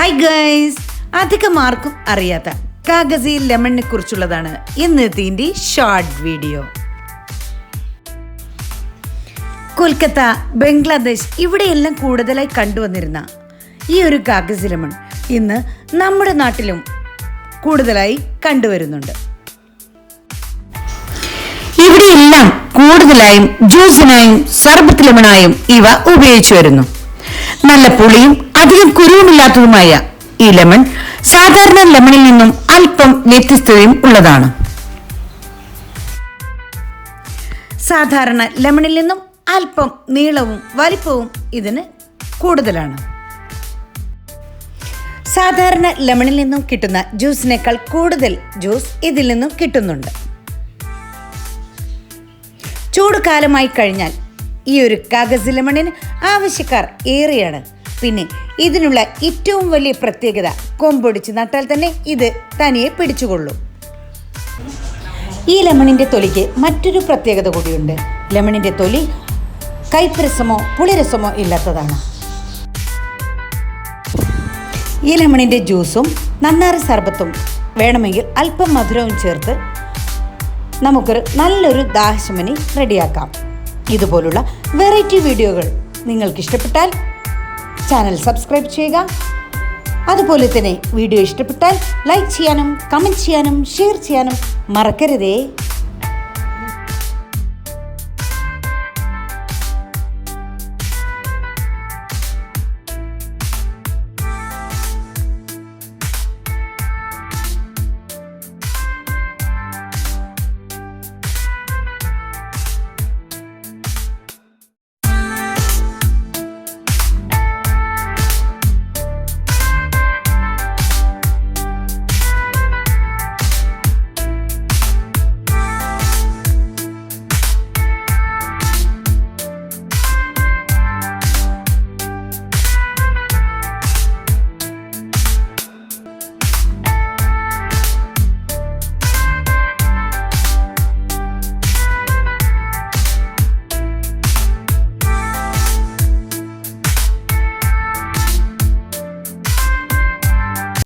Hi guys, അധികം ആർക്കും അറിയാത്ത കാഗസി ലെമണിനെ കുറിച്ചുള്ളതാണ് ഇന്നത്തെ ഷോർട്ട് വീഡിയോ. കൊൽക്കത്ത, ബംഗ്ലാദേശ് ഇവിടെയെല്ലാം കൂടുതലായി കണ്ടുവന്നിരുന്ന ഈ ഒരു കാഗസി ലെമൺ ഇന്ന് നമ്മുടെ നാട്ടിലും കൂടുതലായി കണ്ടുവരുന്നുണ്ട്. ഇവിടെയെല്ലാം കൂടുതലായും ജ്യൂസിനായും സർബത്ത് ലെമണായും ഇവ ഉപയോഗിച്ചു വരുന്നു. നല്ല പുളിയും അധികം കുരുവുമില്ലാത്തതുമായ ഈ ലെമൺ സാധാരണ ലെമണിൽ നിന്നും അല്പം വ്യത്യസ്തതയും ഉള്ളതാണ്. സാധാരണ ലെമണിൽ നിന്നും അല്പം നീളവും വലിപ്പവും ഇതിന് കൂടുതലാണ്. സാധാരണ ലെമണിൽ നിന്നും കിട്ടുന്ന ജ്യൂസിനേക്കാൾ കൂടുതൽ ജ്യൂസ് ഇതിൽ നിന്നും കിട്ടുന്നുണ്ട്. ചൂടുകാലമായി കഴിഞ്ഞാൽ ഈ ഒരു കാഗസി ലെമണിന് ആവശ്യക്കാർ ഏറെയാണ്. പിന്നെ ഇതിനുള്ള ഏറ്റവും വലിയ പ്രത്യേകത, കൊമ്പൊടിച്ച് നട്ടാൽ തന്നെ ഇത് തനിയെ പിടിച്ചുകൊള്ളും. ഈ ലെമണിൻ്റെ തൊലിക്ക് മറ്റൊരു പ്രത്യേകത കൂടിയുണ്ട്. ലെമണിൻ്റെ തൊലി കയ്പരസമോ പുളിരസമോ ഇല്ലാത്തതാണ്. ഈ ലെമണിൻ്റെ ജ്യൂസും നന്നാറി സർബത്തും വേണമെങ്കിൽ അല്പം മധുരവും ചേർത്ത് നമുക്കൊരു നല്ലൊരു ദാഹശമനി റെഡിയാക്കാം. ഇതുപോലുള്ള വെറൈറ്റി വീഡിയോകൾ നിങ്ങൾക്ക് ഇഷ്ടപ്പെട്ടാൽ ചാനൽ സബ്സ്ക്രൈബ് ചെയ്യുക. അതുപോലെ തന്നെ വീഡിയോ ഇഷ്ടപ്പെട്ടാൽ ലൈക്ക് ചെയ്യാനും കമൻറ്റ് ചെയ്യാനും ഷെയർ ചെയ്യാനും മറക്കരുതേ.